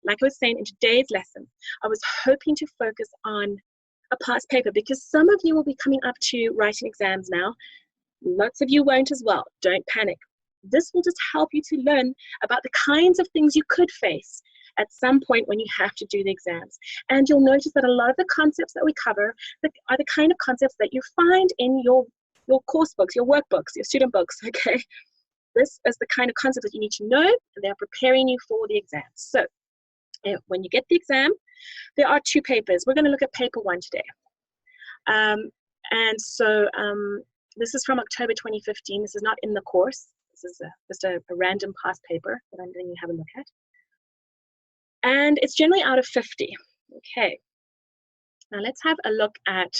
like I was saying in today's lesson, I was hoping to focus on a past paper because some of you will be coming up to writing exams now. Lots of you won't as well. Don't panic. This will just help you to learn about the kinds of things you could face at some point when you have to do the exams. And you'll notice that a lot of the concepts that we cover are the kind of concepts that you find in your course books, your workbooks, your student books, okay? This is the kind of concept that you need to know, and they're preparing you for the exams. So when you get the exam, there are 2 papers. We're going to look at paper 1 today. This is from October 2015. This is not in the course. This is just a random past paper that I'm letting you have a look at. And it's generally out of 50. Okay. Now let's have a look at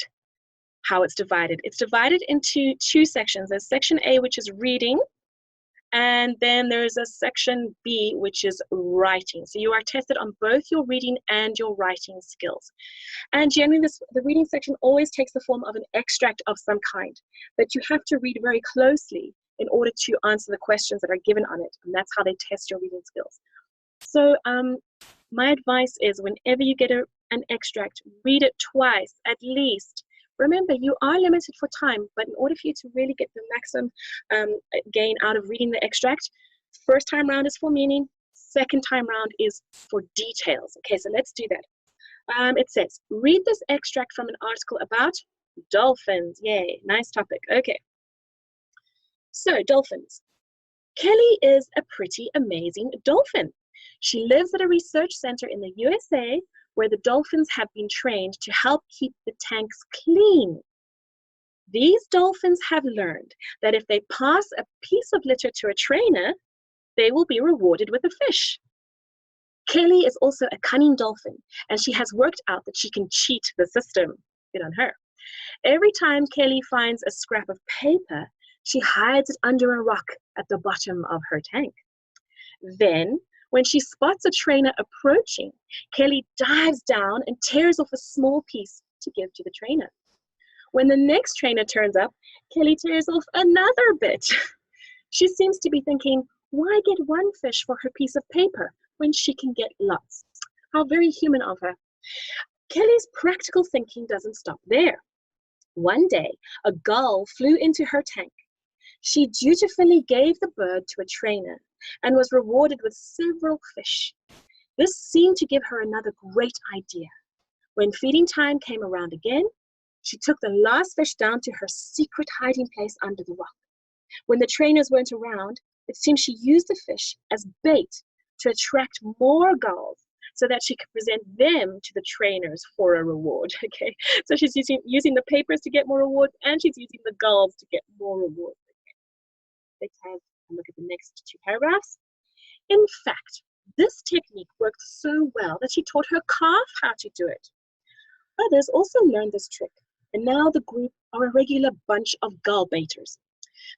how it's divided. It's divided into 2 sections. There's section A, which is reading, and then there's a section B, which is writing. So you are tested on both your reading and your writing skills. And generally, the reading section always takes the form of an extract of some kind that you have to read very closely in order to answer the questions that are given on it. And that's how they test your reading skills. So my advice is whenever you get an extract, read it twice at least. Remember, you are limited for time, but in order for you to really get the maximum gain out of reading the extract, first time round is for meaning, second time round is for details. Okay, so let's do that. It says, read this extract from an article about dolphins. Yay, nice topic. Okay. So, dolphins. Kelly is a pretty amazing dolphin. She lives at a research center in the USA where the dolphins have been trained to help keep the tanks clean. These dolphins have learned that if they pass a piece of litter to a trainer, they will be rewarded with a fish. Kelly is also a cunning dolphin, and she has worked out that she can cheat the system. Good on her. Every time Kelly finds a scrap of paper, she hides it under a rock at the bottom of her tank. Then, when she spots a trainer approaching, Kelly dives down and tears off a small piece to give to the trainer. When the next trainer turns up, Kelly tears off another bit. She seems to be thinking, why get one fish for her piece of paper when she can get lots? How very human of her. Kelly's practical thinking doesn't stop there. One day, a gull flew into her tank. She dutifully gave the bird to a trainer and was rewarded with several fish. This seemed to give her another great idea. When feeding time came around again, she took the last fish down to her secret hiding place under the rock. When the trainers weren't around, it seemed she used the fish as bait to attract more gulls so that she could present them to the trainers for a reward. Okay, so she's using the papers to get more rewards, and she's using the gulls to get more rewards. Okay. Let's have a look at the next 2 paragraphs. In fact, this technique worked so well that she taught her calf how to do it. Others also learned this trick, and now the group are a regular bunch of gull baiters.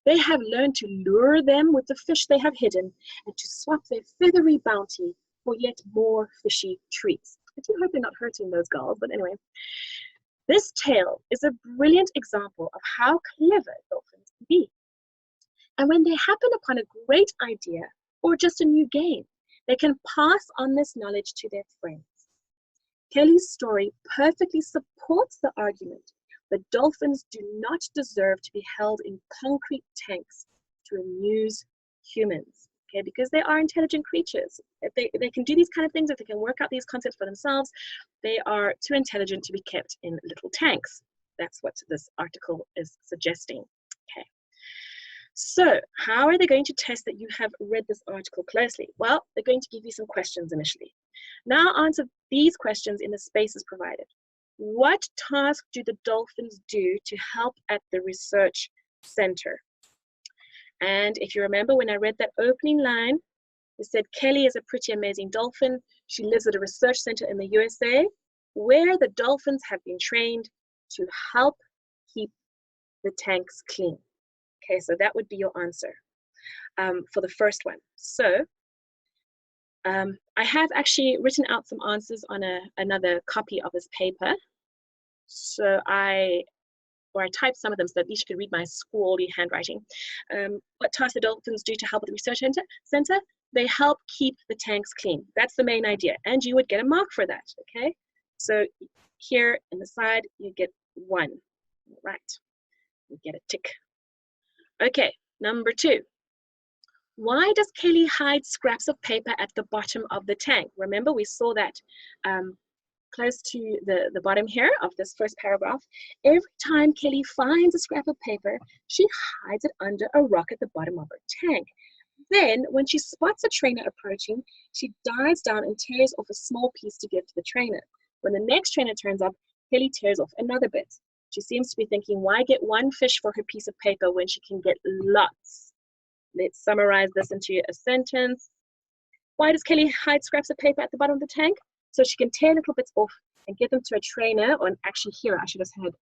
They have learned to lure them with the fish they have hidden and to swap their feathery bounty for yet more fishy treats. I do hope they're not hurting those gulls, but anyway. This tale is a brilliant example of how clever dolphins can be. And when they happen upon a great idea or just a new game, they can pass on this knowledge to their friends. Kelly's story perfectly supports the argument that dolphins do not deserve to be held in concrete tanks to amuse humans, okay, because they are intelligent creatures. If they can do these kind of things, if they can work out these concepts for themselves, they are too intelligent to be kept in little tanks. That's what this article is suggesting. Okay. So how are they going to test that you have read this article closely? Well, they're going to give you some questions initially. Now answer these questions in the spaces provided. What task do the dolphins do to help at the research center? And if you remember when I read that opening line, it said Kelly is a pretty amazing dolphin. She lives at a research center in the USA where the dolphins have been trained to help keep the tanks clean. Okay, so that would be your answer for the first one. So I have actually written out some answers on another copy of this paper. So I typed some of them so that at least you could read my schoolly handwriting. What tasks the dolphins do to help at the research center? they help keep the tanks clean. That's the main idea. And you would get a mark for that, okay? So here in the side, you get 1, right? You get a tick. Okay, number 2. Why does Kelly hide scraps of paper at the bottom of the tank? Remember, we saw that close to the bottom here of this first paragraph. Every time Kelly finds a scrap of paper, she hides it under a rock at the bottom of her tank. Then, when she spots a trainer approaching, she dives down and tears off a small piece to give to the trainer. When the next trainer turns up, Kelly tears off another bit. She seems to be thinking, why get one fish for her piece of paper when she can get lots? Let's summarize this into a sentence. Why does Kelly hide scraps of paper at the bottom of the tank? So she can tear little bits off and give them to a trainer, or actually here I should have had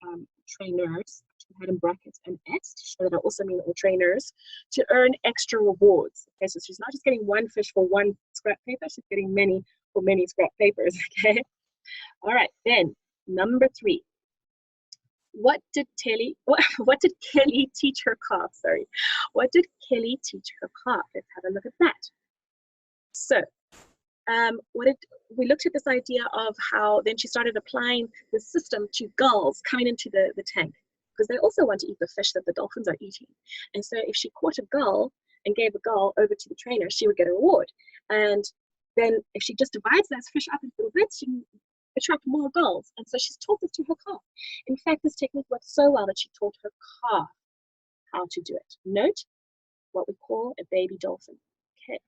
trainers, I had in brackets and S to show that I also mean all trainers, to earn extra rewards. Okay, so she's not just getting one fish for one scrap paper, she's getting many for many scrap papers, okay? All right, then number 3. What did Kelly teach her calf? Sorry. What did Kelly teach her calf? Let's have a look at that. So, we looked at this idea of how then she started applying the system to gulls coming into the tank, because they also want to eat the fish that the dolphins are eating. And so if she caught a gull and gave a gull over to the trainer, she would get a reward. And then if she just divides those fish up into little bits, she can attract more gulls. And so she's taught this to her calf. In fact, this technique worked so well that she taught her calf how to do it. Note what we call a baby dolphin. Okay.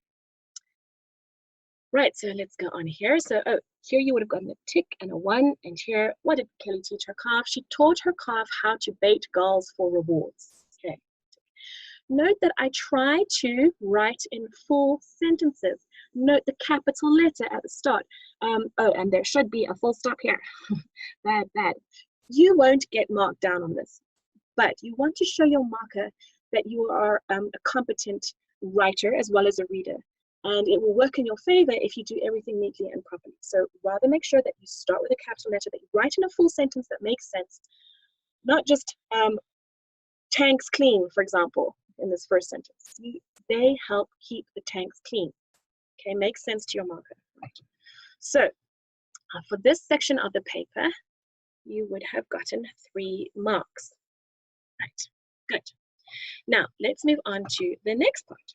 Right, so let's go on here. So here you would have gotten a tick and a 1. And here, what did Kelly teach her calf? She taught her calf how to bait gulls for rewards. Okay. Note that I try to write in full sentences. Note the capital letter at the start. And there should be a full stop here. Bad. You won't get marked down on this, but you want to show your marker that you are a competent writer as well as a reader. And it will work in your favor if you do everything neatly and properly. So rather make sure that you start with a capital letter, that you write in a full sentence that makes sense, not just tanks clean, for example, in this first sentence. They help keep the tanks clean. Okay, makes sense to your marker. Right. So for this section of the paper, you would have gotten 3 marks. Right, good. Now let's move on to the next part.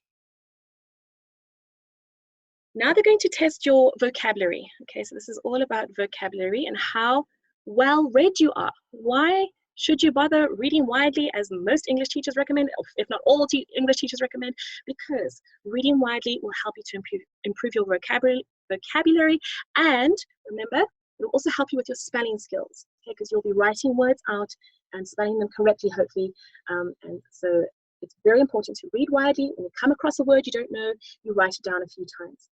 Now they're going to test your vocabulary. Okay, so this is all about vocabulary and how well read you are. Why should you bother reading widely, as most English teachers recommend, if not all English teachers recommend? Because reading widely will help you to improve your vocabulary, and remember, it will also help you with your spelling skills, okay, because you'll be writing words out and spelling them correctly, hopefully, and so it's very important to read widely. When you come across a word you don't know, you write it down a few times.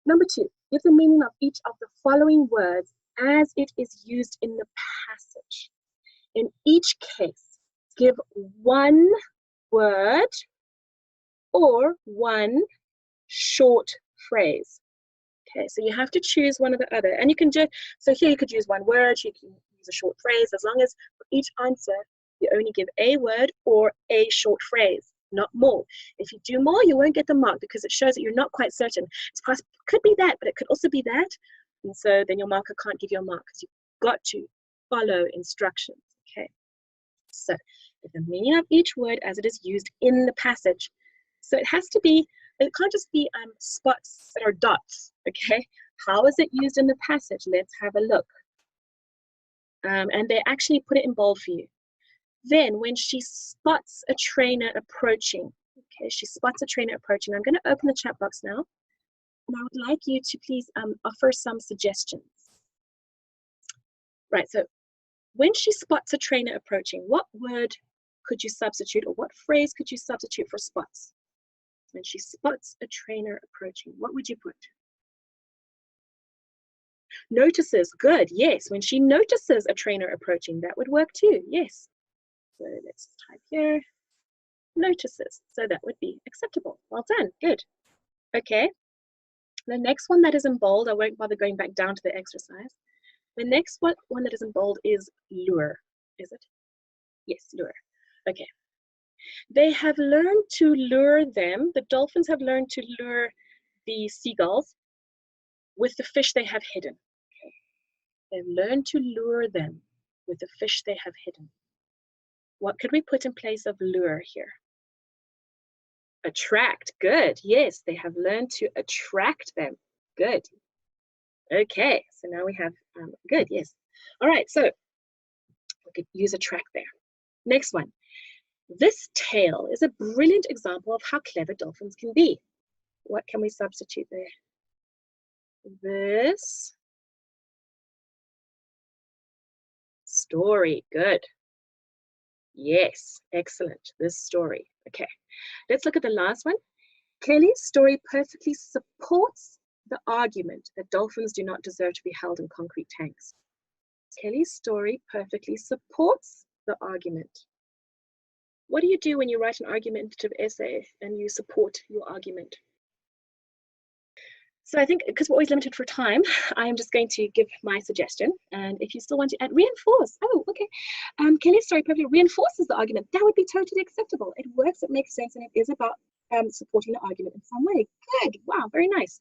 Number 2, give the meaning of each of the following words as it is used in the passage. In each case, give one word or one short phrase. Okay, so you have to choose one or the other. And you can just, so here you could use one word, you can use a short phrase, as long as for each answer, you only give a word or a short phrase, not more. If you do more, you won't get the mark because it shows that you're not quite certain. It could be that, but it could also be that. And so then your marker can't give you a mark because you've got to follow instructions. Okay. So the meaning of each word as it is used in the passage. So it has to be, it can't just be spots that are dots. Okay. How is it used in the passage? Let's have a look. And they actually put it in bold for you. Then when she spots a trainer approaching, okay, she spots a trainer approaching. I'm going to open the chat box now, and I would like you to please offer some suggestions. Right, so when she spots a trainer approaching, what word could you substitute, or what phrase could you substitute for spots? When she spots a trainer approaching, what would you put? Notices, good, yes. When she notices a trainer approaching, that would work too, yes. So let's type here, notices. So that would be acceptable. Well done, good. Okay, the next one that is in bold, I won't bother going back down to the exercise. The next one that is in bold is lure, is it? Yes, lure. Okay. They have learned to lure them, the dolphins have learned to lure the seagulls with the fish they have hidden. Okay. They've learned to lure them with the fish they have hidden. What could we put in place of lure here? Attract. Good. Yes, they have learned to attract them. Good. Okay, so now we have, good, yes. All right, so we could use attract there. Next one. This tail is a brilliant example of how clever dolphins can be. What can we substitute there? This story. Good. Yes, excellent. This story. Okay, let's look at the last one. Kelly's story perfectly supports the argument that dolphins do not deserve to be held in concrete tanks. Kelly's story perfectly supports the argument. What do you do when you write an argumentative essay and you support your argument? So I think because we're always limited for time, I am just going to give my suggestion. And if you still want to add, reinforce. Oh, okay. Kelly's story perfectly reinforces the argument. That would be totally acceptable. It works, it makes sense, and it is about supporting the argument in some way. Good. Wow, very nice.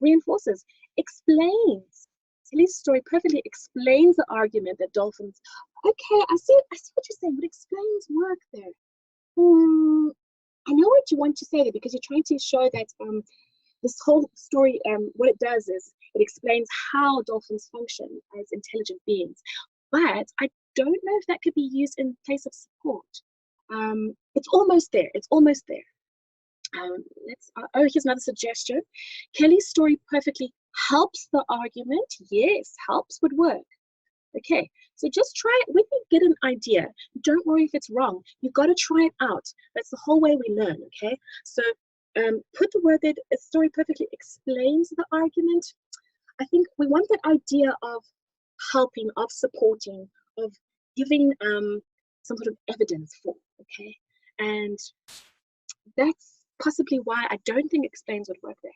Reinforces. Explains. Kelly's story perfectly explains the argument that dolphins. Okay, I see what you're saying, but explains work there. I know what you want to say there because you're trying to show that this whole story, what it does is it explains how dolphins function as intelligent beings. But I don't know if that could be used in place of support. It's almost there. It's almost there. Here's another suggestion. Kelly's story perfectly helps the argument. Yes, helps would work. Okay, so just try it. When you get an idea, don't worry if it's wrong. You've got to try it out. That's the whole way we learn, okay? So put the word that a story perfectly explains the argument. I think we want that idea of helping, of supporting, of giving some sort of evidence for, okay? And that's possibly why I don't think explains would work there.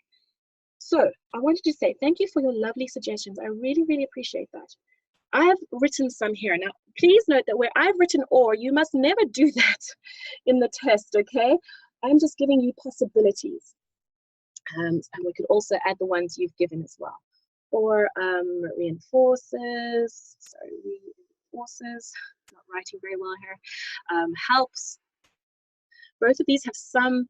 So I wanted to say thank you for your lovely suggestions. I really, really appreciate that. I have written some here. Now, please note that where I've written or, you must never do that in the test, okay? I'm just giving you possibilities. And we could also add the ones you've given as well. Or reinforces, not writing very well here, helps. Both of these have some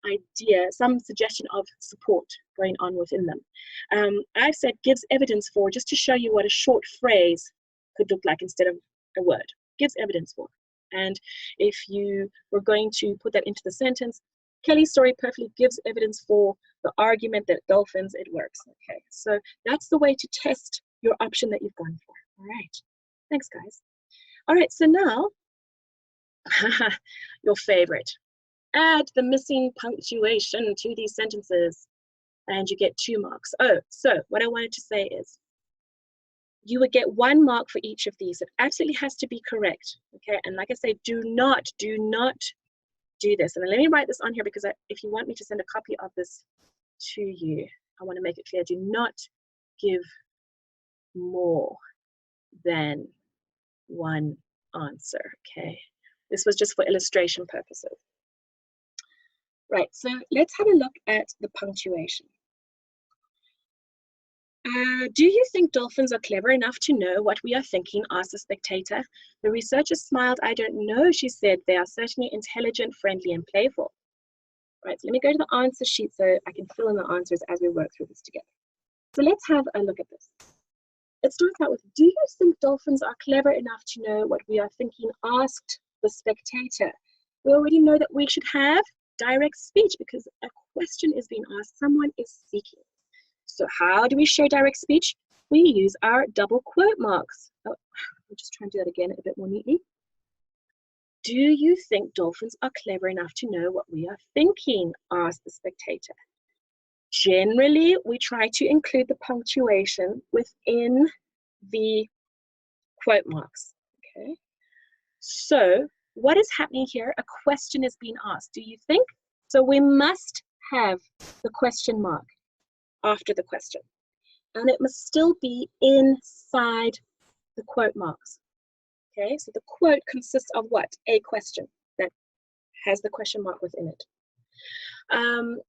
idea, some suggestion of support going on within them. I've said gives evidence for, just to show you what a short phrase could look like instead of a word. Gives evidence for. And if you were going to put that into the sentence, Kelly's story perfectly gives evidence for the argument that dolphins, it works. Okay, so that's the way to test your option that you've gone for. All right, thanks guys. All right, so now, your favorite. Add the missing punctuation to these sentences and you get 2 marks. Oh, so what I wanted to say is you would get 1 mark for each of these. It absolutely has to be correct, okay? And like I say, do not do this. And let me write this on here because if you want me to send a copy of this to you, I want to make it clear. Do not give more than 1 answer, okay? This was just for illustration purposes. Right, so let's have a look at the punctuation. Do you think dolphins are clever enough to know what we are thinking? Asked the spectator. The researcher smiled. I don't know, she said. They are certainly intelligent, friendly, and playful. Right, so let me go to the answer sheet so I can fill in the answers as we work through this together. So let's have a look at this. It starts out with, do you think dolphins are clever enough to know what we are thinking? Asked the spectator. We already know that we should have direct speech because a question is being asked, someone is speaking. So how do we show direct speech? We use our double quote marks. Oh, I'll just try and do that again a bit more neatly. Do you think dolphins are clever enough to know what we are thinking? Asked the spectator. Generally, we try to include the punctuation within the quote marks. Okay. So what is happening here? A question is being asked. Do you think? So we must have the question mark after the question. And it must still be inside the quote marks. Okay, so the quote consists of what? A question that has the question mark within it.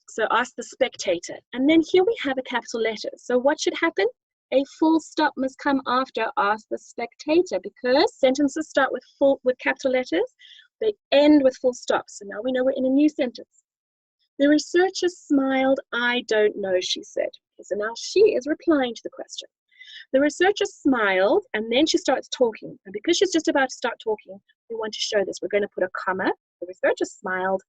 So ask the spectator. And then here we have a capital letter. So what should happen? A full stop must come after ask the spectator, because sentences start with capital letters. They end with full stops. So now we know we're in a new sentence. The researcher smiled. I don't know, she said. Okay, so now she is replying to the question. The researcher smiled, and then she starts talking. And because she's just about to start talking, we want to show this. We're going to put a comma. The researcher smiled,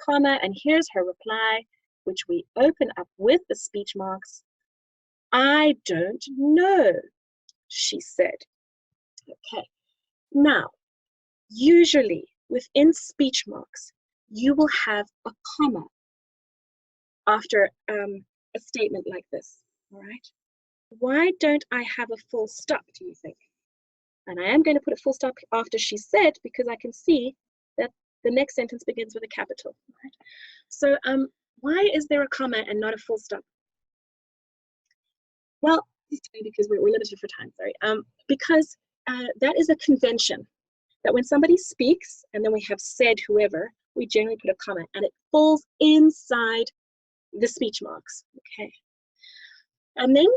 comma, and here's her reply, which we open up with the speech marks. I don't know, she said. Okay. Now, usually within speech marks, you will have a comma after a statement like this, all right? Why don't I have a full stop, do you think? And I am going to put a full stop after she said, because I can see that the next sentence begins with a capital, right? So why is there a comma and not a full stop? Well, because we're limited for time, sorry. Because that is a convention, that when somebody speaks and then we have said whoever, we generally put a comma and it falls inside the speech marks, okay? And then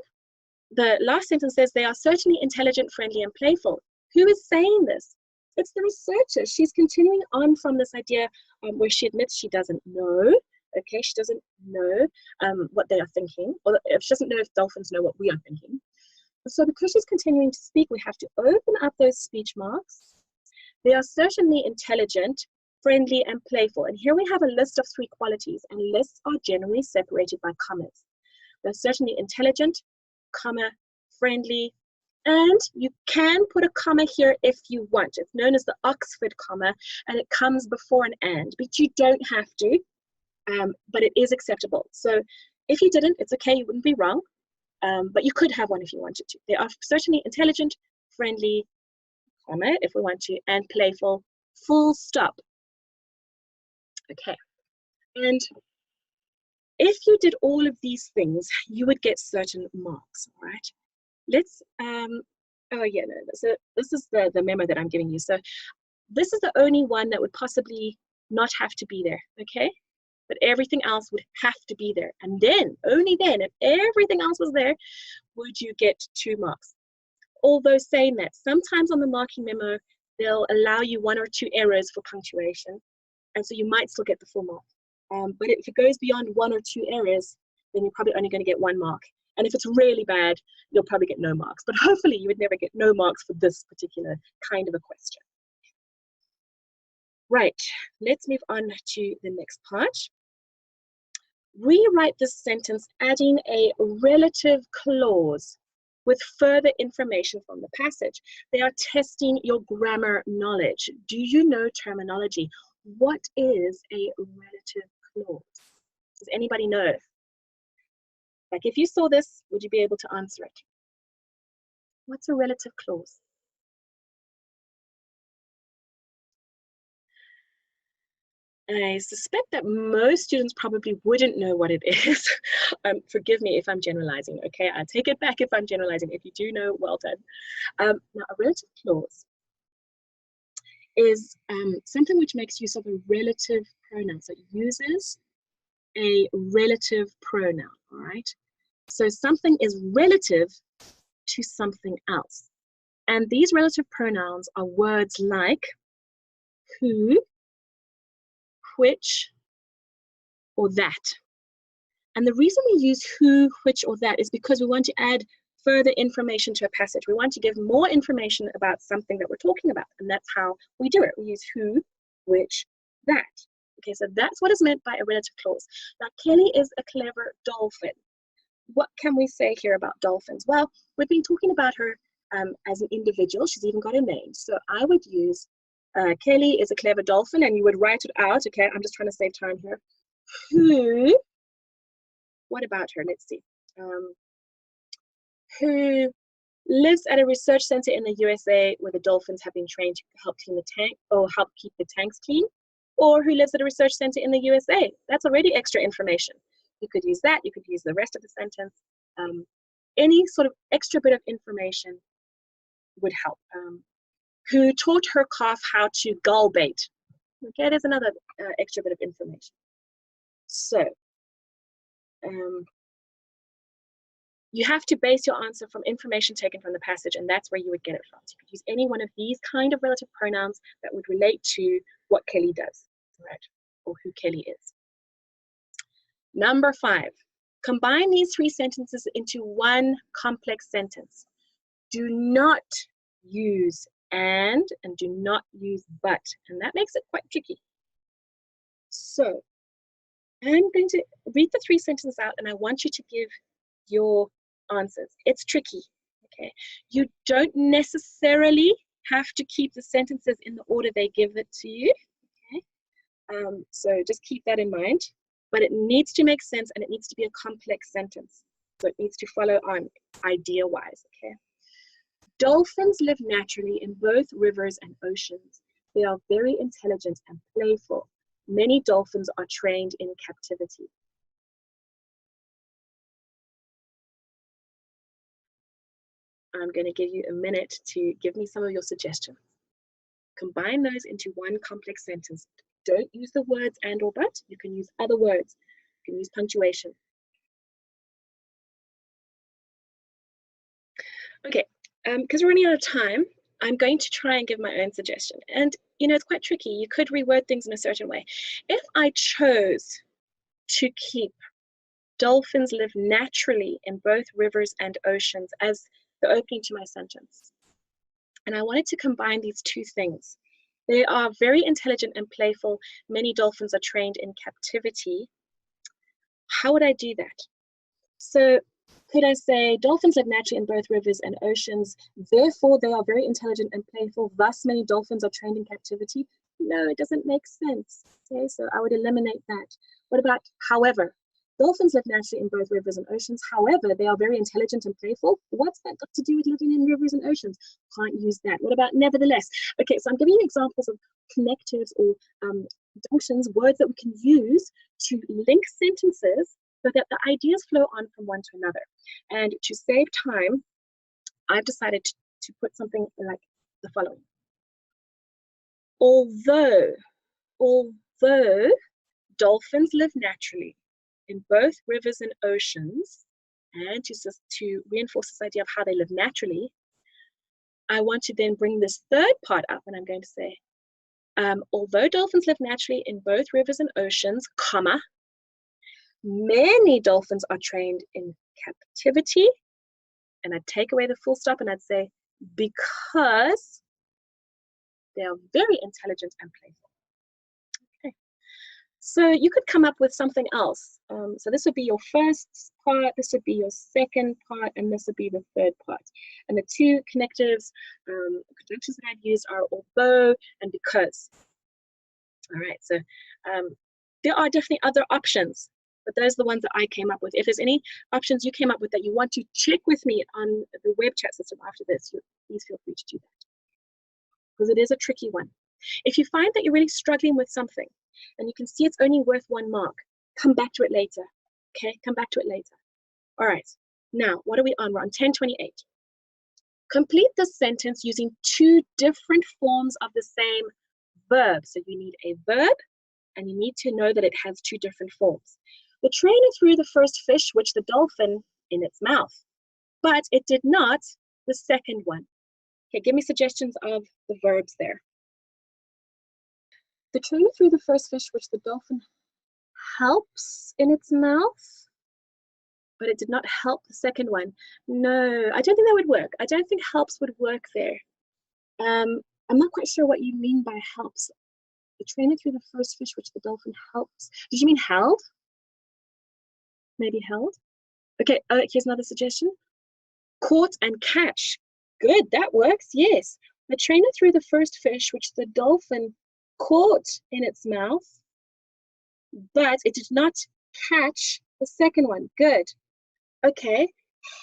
the last sentence says, they are certainly intelligent, friendly, and playful. Who is saying this? It's the researcher. She's continuing on from this idea where she admits she doesn't know. Okay, she doesn't know what they are thinking, or if she doesn't know if dolphins know what we are thinking. So because she's continuing to speak, we have to open up those speech marks. They are certainly intelligent, friendly, and playful. And here we have a list of 3 qualities, and lists are generally separated by commas. They're certainly intelligent, comma, friendly, and you can put a comma here if you want. It's known as the Oxford comma, and it comes before an and, but you don't have to, but it is acceptable. So if you didn't, it's okay, you wouldn't be wrong, but you could have one if you wanted to. They are certainly intelligent, friendly, comma, if we want to, and playful, full stop. Okay, and if you did all of these things, you would get certain marks, all right? Let's, oh yeah, no, so this is the memo that I'm giving you. So this is the only one that would possibly not have to be there, okay? But everything else would have to be there. And then, only then, if everything else was there, would you get 2 marks. Although saying that, sometimes on the marking memo, they'll allow you 1 or 2 errors for punctuation. And so you might still get the full mark. But if it goes beyond 1 or 2 errors, then you're probably only going to get 1 mark. And if it's really bad, you'll probably get no marks. But hopefully you would never get no marks for this particular kind of a question. Right, let's move on to the next part. Rewrite this sentence adding a relative clause with further information from the passage. They are testing your grammar knowledge. Do you know terminology? What is a relative clause? Does anybody know? Like if you saw this, would you be able to answer it? What's a relative clause? I suspect that most students probably wouldn't know what it is. Forgive me if I'm generalizing, okay? I take it back if I'm generalizing. If you do know, well done. Now, a relative clause is something which makes use of a relative pronoun. So it uses a relative pronoun, all right? So something is relative to something else. And these relative pronouns are words like who, which, or that. And the reason we use who, which, or that is because we want to add further information to a passage. We want to give more information about something that we're talking about, and that's how we do it. We use who, which, that. Okay, so that's what is meant by a relative clause. Now, Kelly is a clever dolphin. What can we say here about dolphins? Well, we've been talking about her as an individual. She's even got a name. So I would use Kelly is a clever dolphin, and you would write it out. Okay, I'm just trying to save time here. Who, what about her? Let's see. Who lives at a research center in the USA where the dolphins have been trained to help clean the tank or help keep the tanks clean, or who lives at a research center in the USA. That's already extra information. You could use that. You could use the rest of the sentence. Any sort of extra bit of information would help. Who taught her calf how to gull bait. Okay, there's another extra bit of information. So, you have to base your answer from information taken from the passage, and that's where you would get it from. So you could use any one of these kind of relative pronouns that would relate to what Kelly does, right? Or who Kelly is. Number 5, combine these 3 sentences into one complex sentence. Do not use and do not use but, and that makes it quite tricky. So I'm going to read the 3 sentences out, and I want you to give your answers. It's tricky, okay? You don't necessarily have to keep the sentences in the order they give it to you, okay? So just keep that in mind, but it needs to make sense, and it needs to be a complex sentence. So it needs to follow on idea-wise, okay? Dolphins live naturally in both rivers and oceans. They are very intelligent and playful. Many dolphins are trained in captivity. I'm going to give you a minute to give me some of your suggestions. Combine those into one complex sentence. Don't use the words and or but. You can use other words. You can use punctuation. Okay, because we're running out of time, I'm going to try and give my own suggestion. And, you know, it's quite tricky. You could reword things in a certain way. If I chose to keep dolphins live naturally in both rivers and oceans as the opening to my sentence, and I wanted to combine these 2 things. They are very intelligent and playful. Many dolphins are trained in captivity. How would I do that? So could I say dolphins live naturally in both rivers and oceans, therefore they are very intelligent and playful, thus many dolphins are trained in captivity? No, it doesn't make sense. Okay, so I would eliminate that. What about however? Dolphins live naturally in both rivers and oceans, however they are very intelligent and playful. What's that got to do with living in rivers and oceans? Can't use that. What about nevertheless? Okay, so I'm giving you examples of connectives or junctions, words that we can use to link sentences so that the ideas flow on from one to another. And to save time, I've decided to put something like the following. Although dolphins live naturally in both rivers and oceans, and to reinforce this idea of how they live naturally, I want to then bring this 3rd part up, and I'm going to say, although dolphins live naturally in both rivers and oceans, comma, many dolphins are trained in captivity, and I'd take away the full stop and I'd say, because they are very intelligent and playful. Okay. So you could come up with something else. So this would be your first part, this would be your second part, and this would be the 3rd part. And the 2 connectives, conjunctions that I've used are although and because. All right, so there are definitely other options, but those are the ones that I came up with. If there's any options you came up with that you want to check with me on the web chat system after this, please feel free to do that, because it is a tricky one. If you find that you're really struggling with something and you can see it's only worth 1 mark, come back to it later, okay? Come back to it later. All right, now what are we on? We're on 1028. Complete the sentence using 2 different forms of the same verb. So you need a verb, and you need to know that it has 2 different forms. The trainer threw the first fish, which the dolphin in its mouth, but it did not the second one. Okay, give me suggestions of the verbs there. The trainer threw the first fish, which the dolphin helps in its mouth, but it did not help the second one. No, I don't think that would work. I don't think helps would work there. I'm not quite sure what you mean by helps. The trainer threw the first fish, which the dolphin helps. Did you mean held? Maybe held? Okay, here's another suggestion. Caught and catch. Good, that works, yes. The trainer threw the first fish, which the dolphin caught in its mouth, but it did not catch the second one. Good. Okay,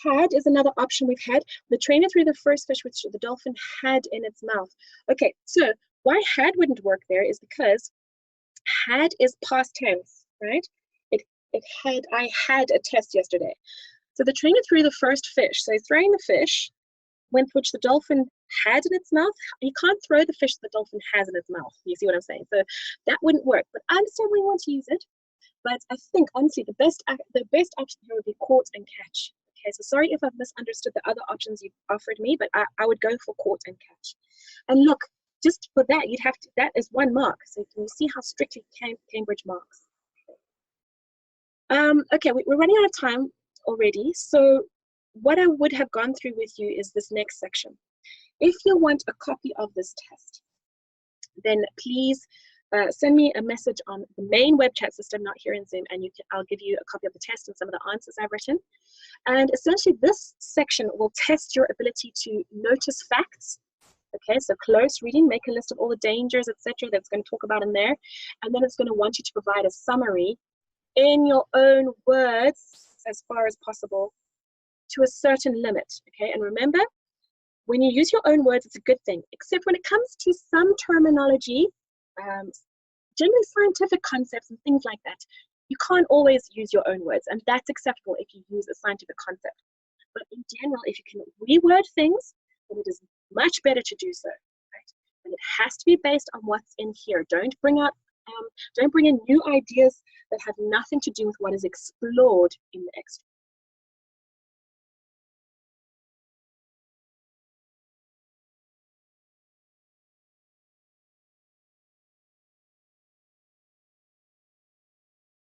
had is another option we've had. The trainer threw the first fish, which the dolphin had in its mouth. Okay, so why had wouldn't work there is because had is past tense, right? I had a test yesterday. So the trainer threw the first fish. So throwing the fish, which the dolphin had in its mouth. You can't throw the fish the dolphin has in its mouth. You see what I'm saying? So that wouldn't work. But I understand we want to use it. But I think, honestly, the best option here would be caught and catch. Okay, so sorry if I've misunderstood the other options you've offered me, but I would go for caught and catch. And look, just for that, you'd have to, that is 1 mark. So can you see how strictly Cambridge marks? Okay, we're running out of time already. So what I would have gone through with you is this next section. If you want a copy of this test, then please send me a message on the main web chat system, not here in Zoom, and I'll give you a copy of the test and some of the answers I've written. And essentially, this section will test your ability to notice facts. Okay, so close reading, make a list of all the dangers, etc. that's going to talk about in there. And then it's going to want you to provide a summary in your own words as far as possible to a certain limit. Okay, and remember, when you use your own words, it's a good thing, except when it comes to some terminology, generally scientific concepts and things like that, you can't always use your own words, and that's acceptable if you use a scientific concept. But in general, if you can reword things, then it is much better to do so, right? And it has to be based on what's in here. Don't bring in new ideas that have nothing to do with what is explored in the extract.